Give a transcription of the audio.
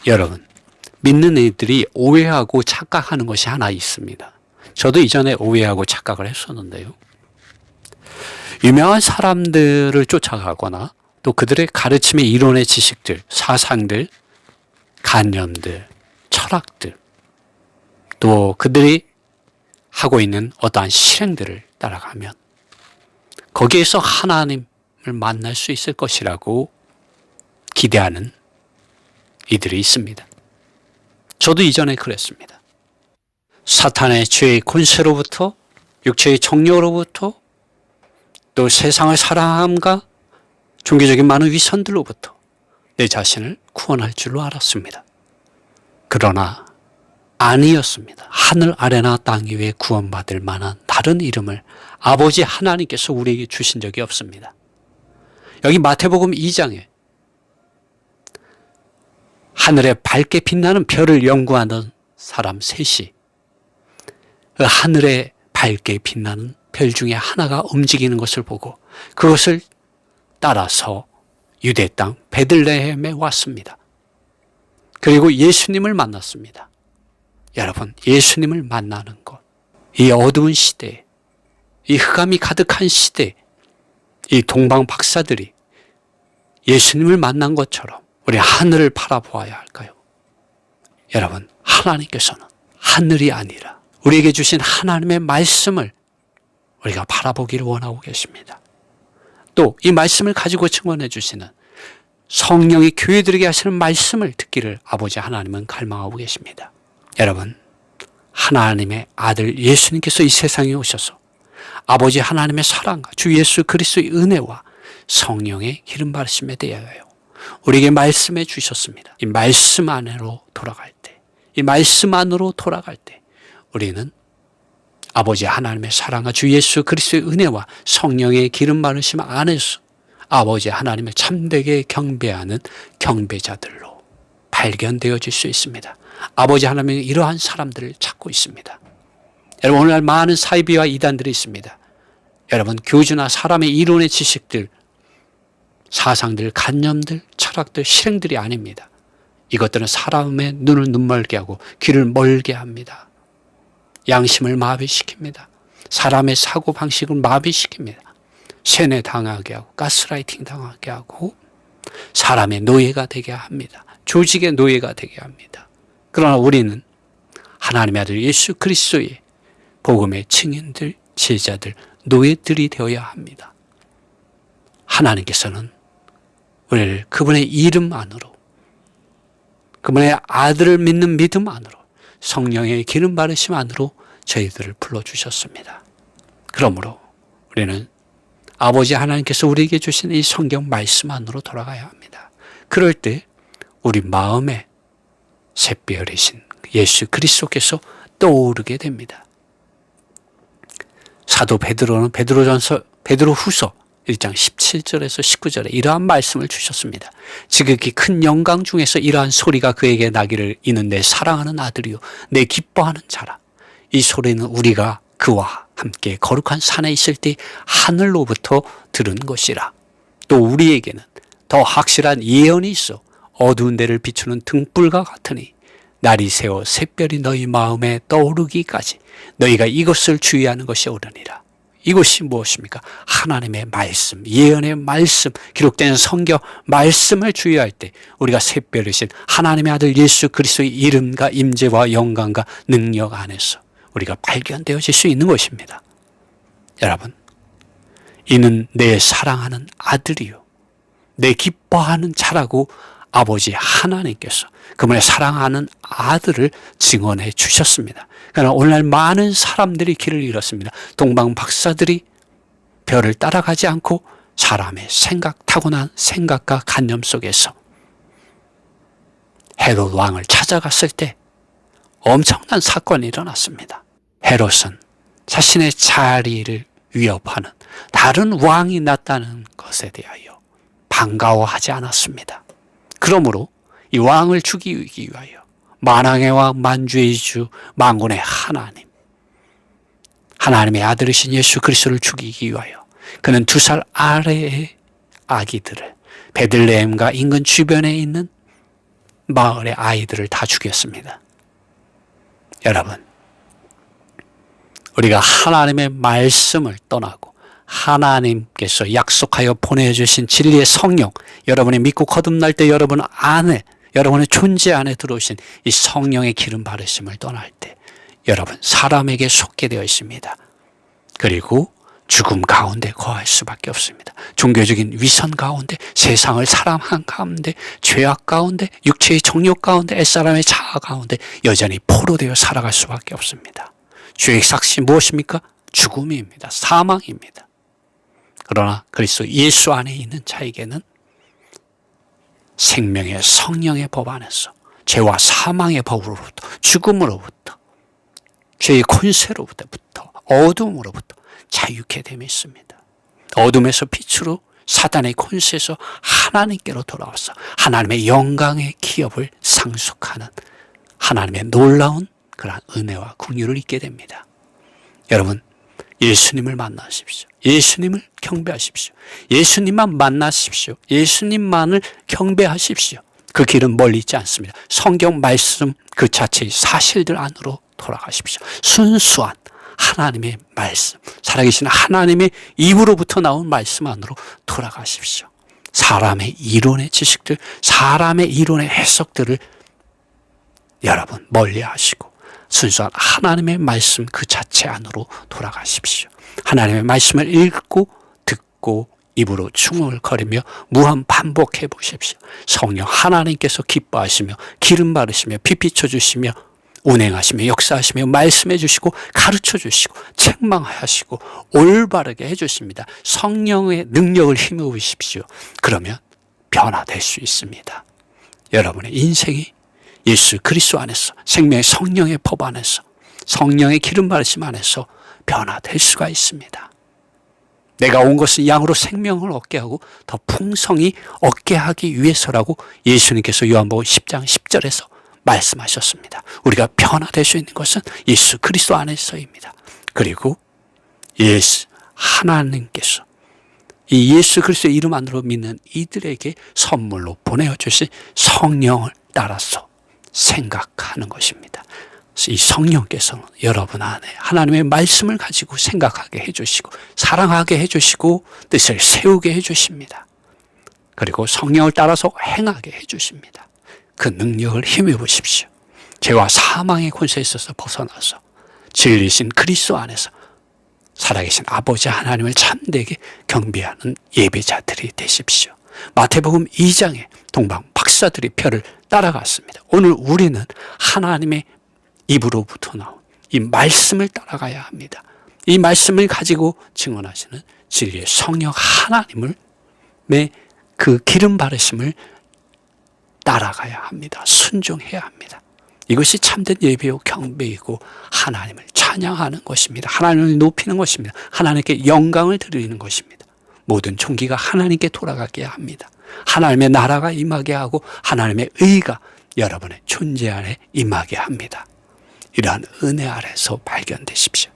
여러분, 믿는 이들이 오해하고 착각하는 것이 하나 있습니다. 저도 이전에 오해하고 착각을 했었는데요. 유명한 사람들을 쫓아가거나 또 그들의 가르침의 이론의 지식들, 사상들, 관념들, 철학들, 또 그들이 하고 있는 어떠한 실행들을 따라가면 거기에서 하나님을 만날 수 있을 것이라고 기대하는 이들이 있습니다. 저도 이전에 그랬습니다. 사탄의 죄의 권세로부터, 육체의 정욕으로부터, 또 세상을 사랑함과 종교적인 많은 위선들로부터 내 자신을 구원할 줄로 알았습니다. 그러나 아니었습니다. 하늘 아래나 땅 위에 구원받을 만한 다른 이름을 아버지 하나님께서 우리에게 주신 적이 없습니다. 여기 마태복음 2장에 하늘에 밝게 빛나는 별을 연구하는 사람 셋이 그 하늘에 밝게 빛나는 별 중에 하나가 움직이는 것을 보고 그것을 따라서 유대 땅 베들레헴에 왔습니다. 그리고 예수님을 만났습니다. 여러분, 예수님을 만나는 것, 이 어두운 시대에, 이 흑암이 가득한 시대에 이 동방 박사들이 예수님을 만난 것처럼 우리 하늘을 바라보아야 할까요? 여러분, 하나님께서는 하늘이 아니라 우리에게 주신 하나님의 말씀을 우리가 바라보기를 원하고 계십니다. 또 이 말씀을 가지고 증언해 주시는 성령이 교회들에게 하시는 말씀을 듣기를 아버지 하나님은 갈망하고 계십니다. 여러분, 하나님의 아들 예수님께서 이 세상에 오셔서 아버지 하나님의 사랑과 주 예수 그리스도의 은혜와 성령의 기름 바르심에 대하여 우리에게 말씀해 주셨습니다. 이 말씀 안으로 돌아갈 때, 이 말씀 안으로 돌아갈 때 우리는 아버지 하나님의 사랑과 주 예수 그리스도의 은혜와 성령의 기름 바르심 안에서 아버지 하나님을 참되게 경배하는 경배자들로 발견되어질 수 있습니다. 아버지 하나님은 이러한 사람들을 찾고 있습니다. 여러분, 오늘날 많은 사이비와 이단들이 있습니다. 여러분, 교주나 사람의 이론의 지식들, 사상들, 관념들, 철학들, 실행들이 아닙니다. 이것들은 사람의 눈을 눈멀게 하고 귀를 멀게 합니다. 양심을 마비시킵니다. 사람의 사고방식을 마비시킵니다. 세뇌당하게 하고 가스라이팅 당하게 하고 사람의 노예가 되게 합니다. 조직의 노예가 되게 합니다. 그러나 우리는 하나님의 아들 예수 그리스도의 복음의 증인들, 제자들, 노예들이 되어야 합니다. 하나님께서는 우리를 그분의 이름 안으로, 그분의 아들을 믿는 믿음 안으로, 성령의 기름 바르심 안으로 저희들을 불러주셨습니다. 그러므로 우리는 아버지 하나님께서 우리에게 주신 이 성경 말씀 안으로 돌아가야 합니다. 그럴 때 우리 마음에 샛별이신 예수 그리스도께서 떠오르게 됩니다. 사도 베드로는 베드로후서 1장 17절에서 19절에 이러한 말씀을 주셨습니다. 지극히 큰 영광 중에서 이러한 소리가 그에게 나기를 이는 내 사랑하는 아들이요 내 기뻐하는 자라. 이 소리는 우리가 그와 함께 거룩한 산에 있을 때 하늘로부터 들은 것이라. 또 우리에게는 더 확실한 예언이 있어 어두운 데를 비추는 등불과 같으니 날이 새어 샛별이 너희 마음에 떠오르기까지 너희가 이것을 주의하는 것이 옳으니라. 이것이 무엇입니까? 하나님의 말씀, 예언의 말씀, 기록된 성경 말씀을 주의할 때 우리가 샛별이신 하나님의 아들 예수 그리스도의 이름과 임재와 영광과 능력 안에서 우리가 발견되어질 수 있는 것입니다. 여러분, 이는 내 사랑하는 아들이요 내 기뻐하는 자라고 아버지 하나님께서 그분의 사랑하는 아들을 증언해 주셨습니다. 그러나 오늘날 많은 사람들이 길을 잃었습니다. 동방 박사들이 별을 따라가지 않고 사람의 타고난 생각과 관념 속에서 헤롯 왕을 찾아갔을 때 엄청난 사건이 일어났습니다. 헤롯은 자신의 자리를 위협하는 다른 왕이 났다는 것에 대하여 반가워하지 않았습니다. 그러므로 이 왕을 죽이기 위하여 만왕의 왕 만주의 주 만군의 하나님, 하나님의 아들이신 예수 그리스도를 죽이기 위하여 그는 2살 아래의 아기들을 베들레헴과 인근 주변에 있는 마을의 아이들을 다 죽였습니다. 여러분, 우리가 하나님의 말씀을 떠나고 하나님께서 약속하여 보내주신 진리의 성령, 여러분이 믿고 거듭날 때 여러분 안에, 여러분의 존재 안에 들어오신 이 성령의 기름 바르심을 떠날 때 여러분 사람에게 속게 되어 있습니다. 그리고 죽음 가운데 거할 수밖에 없습니다. 종교적인 위선 가운데, 세상을 사랑한 가운데, 죄악 가운데, 육체의 정욕 가운데, 옛사람의 자아 가운데 여전히 포로되어 살아갈 수밖에 없습니다. 죄의 삭시 무엇입니까? 죽음입니다. 사망입니다. 그러나 그리스도 예수 안에 있는 자에게는 생명의 성령의 법 안에서 죄와 사망의 법으로부터, 죽음으로부터, 죄의 권세로부터, 어둠으로부터 자유케 됨이 있습니다. 어둠에서 빛으로, 사단의 권세에서 하나님께로 돌아와서 하나님의 영광의 기업을 상속하는 하나님의 놀라운 그러한 은혜와 긍휼을 잊게 됩니다. 여러분, 예수님을 만나십시오. 예수님을 경배하십시오. 예수님만 만나십시오. 예수님만을 경배하십시오. 그 길은 멀리 있지 않습니다. 성경 말씀 그 자체의 사실들 안으로 돌아가십시오. 순수한 하나님의 말씀, 살아계신 하나님의 입으로부터 나온 말씀 안으로 돌아가십시오. 사람의 이론의 지식들, 사람의 이론의 해석들을 여러분 멀리 하시고 순수한 하나님의 말씀 그 자체 안으로 돌아가십시오. 하나님의 말씀을 읽고 듣고 입으로 중얼거리며 무한 반복해 보십시오. 성령 하나님께서 기뻐하시며 기름 바르시며 피 비춰주시며 운행하시며 역사하시며 말씀해 주시고 가르쳐 주시고 책망하시고 올바르게 해 주십니다. 성령의 능력을 힘입으십시오. 그러면 변화될 수 있습니다. 여러분의 인생이 예수 그리스도 안에서, 생명의 성령의 법 안에서, 성령의 기름 바르심 안에서 변화될 수가 있습니다. 내가 온 것은 양으로 생명을 얻게 하고 더 풍성히 얻게 하기 위해서라고 예수님께서 요한복음 10장 10절에서 말씀하셨습니다. 우리가 변화될 수 있는 것은 예수 그리스도 안에서입니다. 그리고 하나님께서 이 예수 그리스도의 이름 안으로 믿는 이들에게 선물로 보내주신 성령을 따라서 생각하는 것입니다. 이 성령께서는 여러분 안에 하나님의 말씀을 가지고 생각하게 해주시고 사랑하게 해주시고 뜻을 세우게 해주십니다. 그리고 성령을 따라서 행하게 해주십니다. 그 능력을 힘입으십시오. 죄와 사망의 권세에 있어서 벗어나서 진리신 그리스도 안에서 살아계신 아버지 하나님을 참되게 경배하는 예배자들이 되십시오. 마태복음 2장에 동방 박사들이 표를 따라갔습니다. 오늘 우리는 하나님의 입으로부터 나온 이 말씀을 따라가야 합니다. 이 말씀을 가지고 증언하시는 진리의 성령 하나님을 그 기름 바르심을 따라가야 합니다. 순종해야 합니다. 이것이 참된 예배요 경배이고 하나님을 찬양하는 것입니다. 하나님을 높이는 것입니다. 하나님께 영광을 드리는 것입니다. 모든 총기가 하나님께 돌아가게 합니다. 하나님의 나라가 임하게 하고 하나님의 의가 여러분의 존재 안에 임하게 합니다. 이러한 은혜 아래서 발견되십시오.